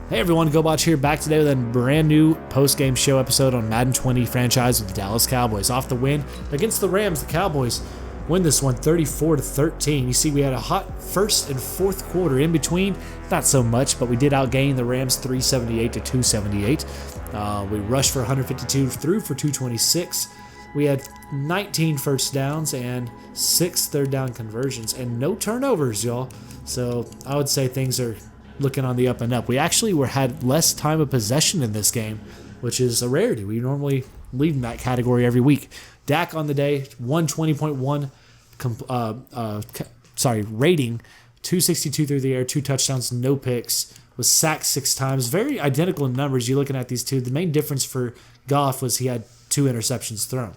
Hey everyone, GoBotch here, back today with a brand new post-game show episode on Madden 20 franchise with the Dallas Cowboys. Off the win against the Rams, the Cowboys win this one 34-13. You see, we had a hot first and fourth quarter. In between, not so much, but we did outgain the Rams 378-278. We rushed for 152, threw for 226. We had 19 first downs and 6 third down conversions and no turnovers, y'all. So I would say things are looking on the up and up. We actually had less time of possession in this game, which is a rarity. We normally lead in that category every week. Dak on the day, 120.1 rating, 262 through the air, 2 touchdowns, no picks, was sacked 6 times. Very identical in numbers. You're looking at these two. The main difference for Goff was he had 2 interceptions thrown.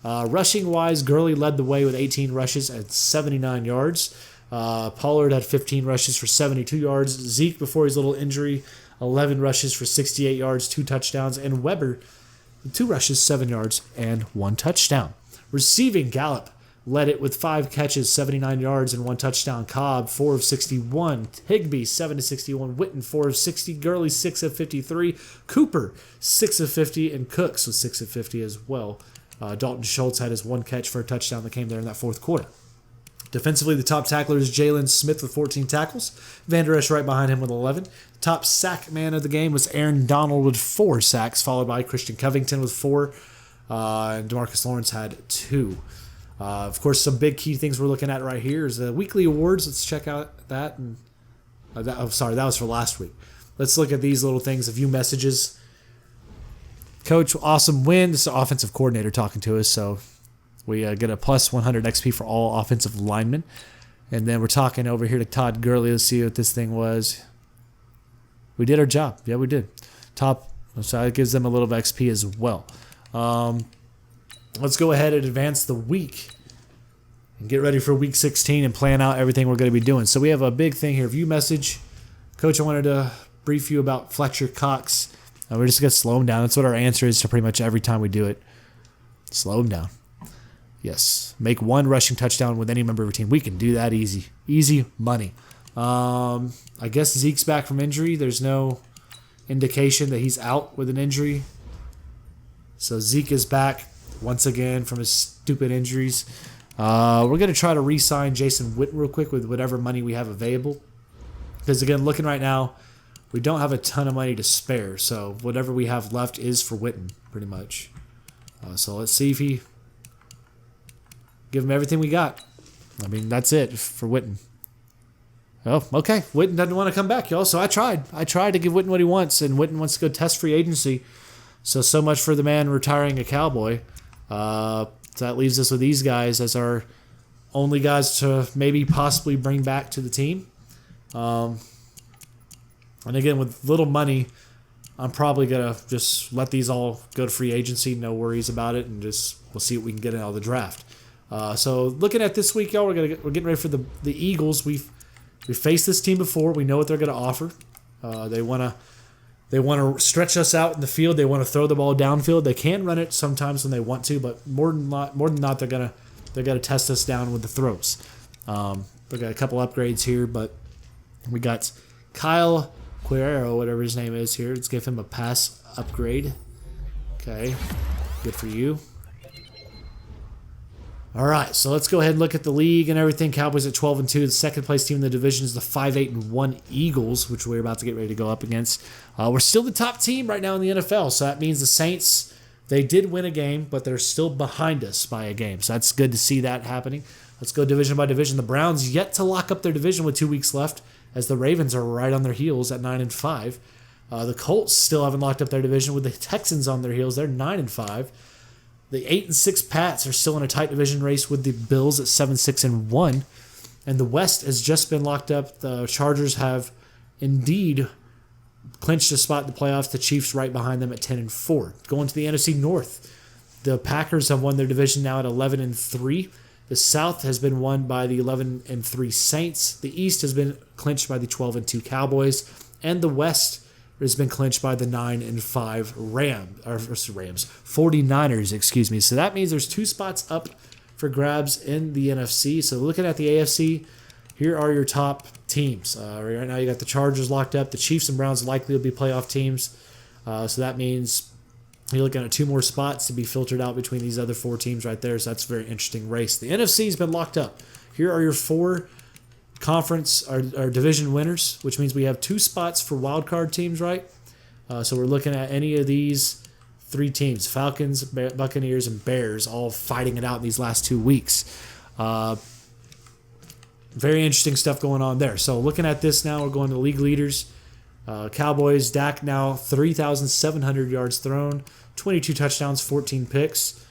Rushing-wise, Gurley led the way with 18 rushes at 79 yards. Pollard had 15 rushes for 72 yards. Zeke, before his little injury, 11 rushes for 68 yards, 2 touchdowns. And Weber, 2 rushes, 7 yards, and 1 touchdown. Receiving, Gallup led it with 5 catches, 79 yards, and 1 touchdown. Cobb, 4 of 61. Higbee, 7 of 61. Witten, 4 of 60. Gurley, 6 of 53. Cooper, 6 of 50. And Cooks was 6 of 50 as well. Dalton Schultz had his 1 catch for a touchdown that came there in that fourth quarter. Defensively, the top tackler is Jalen Smith with 14 tackles. Van Der Esch right behind him with 11. Top sack man of the game was Aaron Donald with 4 sacks, followed by Christian Covington with 4. And DeMarcus Lawrence had 2. Of course, some big key things we're looking at right here is the weekly awards. Let's check out that. And that was for last week. Let's look at these little things. A few messages. Coach, awesome win. This is the offensive coordinator talking to us, so we get a plus 100 XP for all offensive linemen. And then we're talking over here to Todd Gurley. Let's see what this thing was. We did our job. Yeah, we did. So it gives them a little XP as well. Let's go ahead and advance the week and get ready for week 16 and plan out everything we're going to be doing. So we have a big thing here. View message. Coach, I wanted to brief you about Fletcher Cox. We're just going to slow him down. That's what our answer is to pretty much every time we do it. Slow him down. Yes. Make 1 rushing touchdown with any member of your team. We can do that easy. Easy money. I guess Zeke's back from injury. There's no indication that he's out with an injury. So Zeke is back once again from his stupid injuries. We're going to try to re-sign Jason Witten real quick with whatever money we have available. Because again, looking right now, we don't have a ton of money to spare. So whatever we have left is for Witten, pretty much. So let's see if he... Give him everything we got. I mean, that's it for Witten. Oh, okay. Witten doesn't want to come back, y'all. So I tried. I tried to give Witten what he wants, and Witten wants to go test free agency. So much for the man retiring a Cowboy. So that leaves us with these guys as our only guys to maybe possibly bring back to the team. And again, with little money, I'm probably going to just let these all go to free agency. No worries about it. And just we'll see what we can get out of the draft. So looking at this week, y'all, we're getting ready for the Eagles. We faced this team before. We know what they're going to offer. They want to stretch us out in the field. They want to throw the ball downfield. They can run it sometimes when they want to, but more than not, they're gonna test us down with the throws. We got a couple upgrades here, but we got Kyle Quirero, whatever his name is here. Let's give him a pass upgrade. Okay, good for you. All right, so let's go ahead and look at the league and everything. Cowboys at 12-2. The second place team in the division is the 5-8-1 Eagles, which we're about to get ready to go up against. We're still the top team right now in the NFL, so that means the Saints, they did win a game, but they're still behind us by a game. So that's good to see that happening. Let's go division by division. The Browns yet to lock up their division with 2 weeks left, as the Ravens are right on their heels at 9-5. The Colts still haven't locked up their division with the Texans on their heels. They're 9-5. The 8-6 Pats are still in a tight division race with the Bills at 7-6-1. And the West has just been locked up. The Chargers have indeed clinched a spot in the playoffs. The Chiefs right behind them at 10-4. Going to the NFC North, the Packers have won their division now at 11-3. The South has been won by the 11-3 Saints. The East has been clinched by the 12-2 Cowboys. And the West has been clinched by the 9-5 Rams, 49ers, excuse me. So that means there's 2 spots up for grabs in the NFC. So looking at the AFC, here are your top teams. Right now you got the Chargers locked up. The Chiefs and Browns likely will be playoff teams. So that means you're looking at 2 more spots to be filtered out between these other 4 teams right there. So that's a very interesting race. The NFC's been locked up. Here are your 4 conference or division winners, which means we have 2 spots for wild card teams, right? So we're looking at any of these 3 teams, Falcons, Buccaneers, and Bears, all fighting it out in these last 2 weeks. Very interesting stuff going on there. So looking at this now, we're going to league leaders. Cowboys, Dak now 3,700 yards thrown, 22 touchdowns, 14 picks.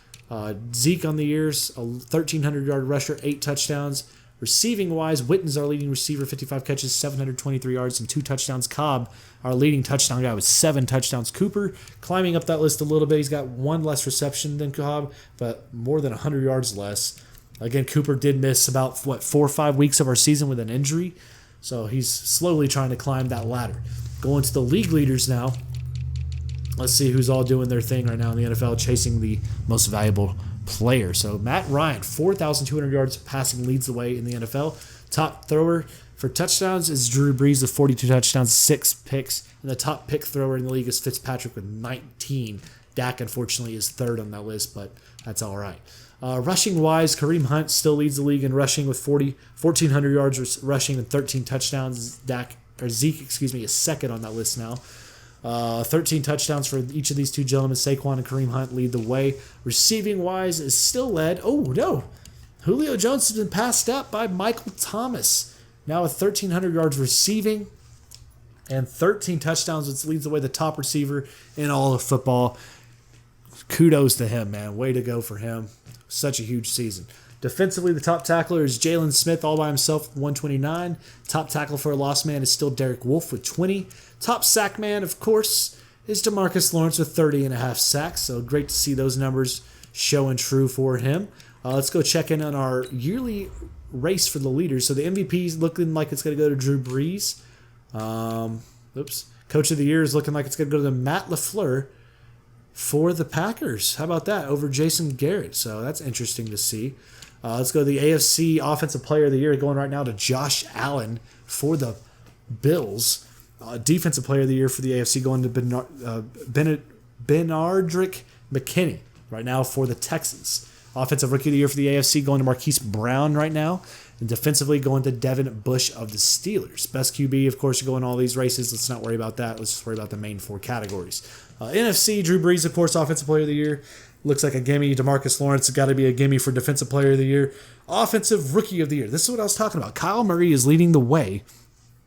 Zeke on the years, a 1,300-yard rusher, 8 touchdowns. Receiving-wise, Witten's our leading receiver, 55 catches, 723 yards, and 2 touchdowns. Cobb, our leading touchdown guy, with 7 touchdowns. Cooper, climbing up that list a little bit. He's got 1 less reception than Cobb, but more than 100 yards less. Again, Cooper did miss about, 4 or 5 weeks of our season with an injury, so he's slowly trying to climb that ladder. Going to the league leaders now. Let's see who's all doing their thing right now in the NFL, chasing the most valuable player. So Matt Ryan, 4,200 yards passing, leads the way in the NFL. Top thrower for touchdowns is Drew Brees with 42 touchdowns, 6 picks. And the top pick thrower in the league is Fitzpatrick with 19. Dak, unfortunately, is 3rd on that list, but that's all right. Rushing-wise, Kareem Hunt still leads the league in rushing with 1,400 yards rushing and 13 touchdowns. Zeke is 2nd on that list now. 13 touchdowns for each of these 2 gentlemen. Saquon and Kareem Hunt lead the way. Receiving-wise is still led. Oh, no. Julio Jones has been passed up by Michael Thomas. Now with 1,300 yards receiving and 13 touchdowns, which leads the way, the top receiver in all of football. Kudos to him, man. Way to go for him. Such a huge season. Defensively, the top tackler is Jalen Smith all by himself with 129. Top tackle for a lost man is still Derek Wolfe with 20. Top sack man, of course, is DeMarcus Lawrence with 30.5 sacks. So great to see those numbers showing true for him. Let's go check in on our yearly race for the leaders. So the MVP is looking like it's going to go to Drew Brees. Coach of the year is looking like it's going to go to Matt LaFleur for the Packers. How about that? Over Jason Garrett. So that's interesting to see. Let's go to the AFC Offensive Player of the Year, going right now to Josh Allen for the Bills. Defensive Player of the Year for the AFC going to Benardrick McKinney right now for the Texans. Offensive Rookie of the Year for the AFC going to Marquise Brown right now. And defensively going to Devin Bush of the Steelers. Best QB, of course, going all these races. Let's not worry about that. Let's just worry about the main 4 categories. NFC, Drew Brees, of course, Offensive Player of the Year. Looks like a gimme. DeMarcus Lawrence has got to be a gimme for Defensive Player of the Year. Offensive Rookie of the Year. This is what I was talking about. Kyle Murray is leading the way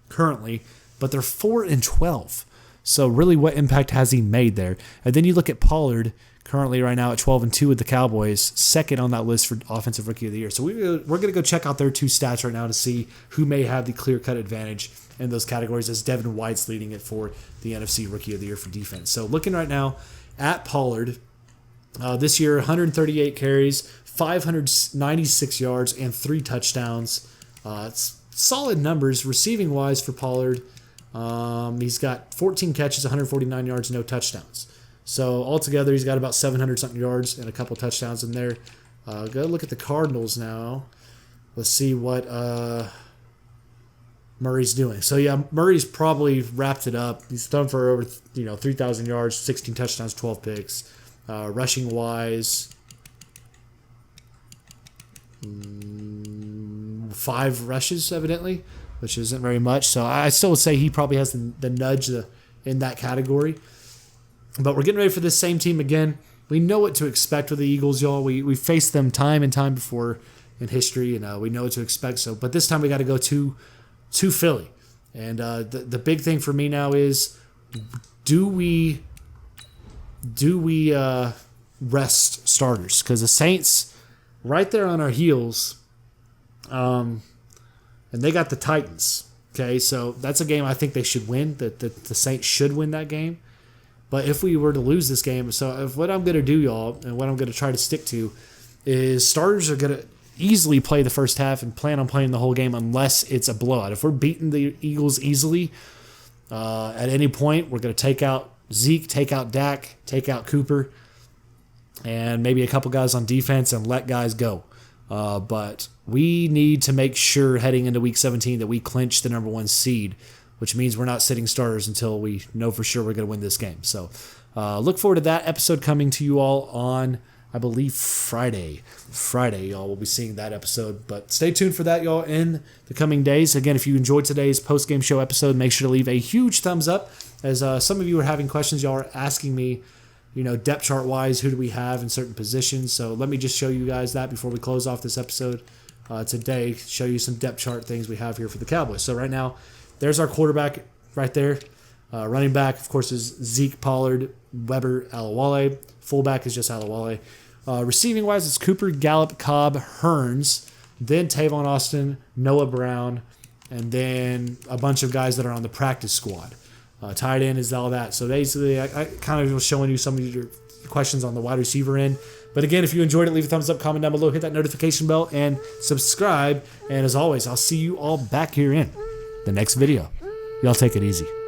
currently, but they're 4-12. So really, what impact has he made there? And then you look at Pollard, currently right now at 12-2 with the Cowboys, 2nd on that list for Offensive Rookie of the Year. So we're going to go check out their 2 stats right now to see who may have the clear-cut advantage in those categories, as Devin White's leading it for the NFC Rookie of the Year for defense. So looking right now at Pollard, this year 138 carries, 596 yards, and 3 touchdowns. It's solid numbers receiving-wise for Pollard. He's got 14 catches, 149 yards, no touchdowns. So altogether, he's got about 700-something yards and a couple touchdowns in there. Go look at the Cardinals now. Let's see what Murray's doing. So yeah, Murray's probably wrapped it up. He's thrown for over 3,000 yards, 16 touchdowns, 12 picks. Rushing wise, 5 rushes evidently, which isn't very much. So I still would say he probably has the nudge in that category. But we're getting ready for this same team again. We know what to expect with the Eagles, y'all. We faced them time and time before in history, and we know what to expect. So, but this time we got to go to Philly. And the big thing for me now is, do we rest starters? Because the Saints right there on our heels, and they got the Titans. Okay, so that's a game I think they should win. That the Saints should win that game. But if we were to lose this game, so if what I'm going to do, y'all, and what I'm going to try to stick to, is starters are going to easily play the first half and plan on playing the whole game unless it's a blowout. If we're beating the Eagles easily at any point, we're going to take out Zeke, take out Dak, take out Cooper, and maybe a couple guys on defense and let guys go. But we need to make sure heading into week 17 that we clinch the number 1 seed, which means we're not sitting starters until we know for sure we're going to win this game. So look forward to that episode coming to you all on, I believe, Friday. Y'all will be seeing that episode. But stay tuned for that, y'all, in the coming days. Again, if you enjoyed today's post-game show episode, make sure to leave a huge thumbs up. As some of you are having questions, y'all are asking me, depth chart-wise, who do we have in certain positions. So let me just show you guys that before we close off this episode today, show you some depth chart things we have here for the Cowboys. So right now, there's our quarterback right there. Running back, of course, is Zeke, Pollard, Weber, Alawale. Fullback is just Alawale. Receiving-wise, it's Cooper, Gallup, Cobb, Hearns, then Tavon Austin, Noah Brown, and then a bunch of guys that are on the practice squad. Tight end is all that. So basically, I kind of was showing you some of your questions on the wide receiver end. But again, if you enjoyed it, leave a thumbs up, comment down below, hit that notification bell, and subscribe. And as always, I'll see you all back here in the next video. Y'all take it easy.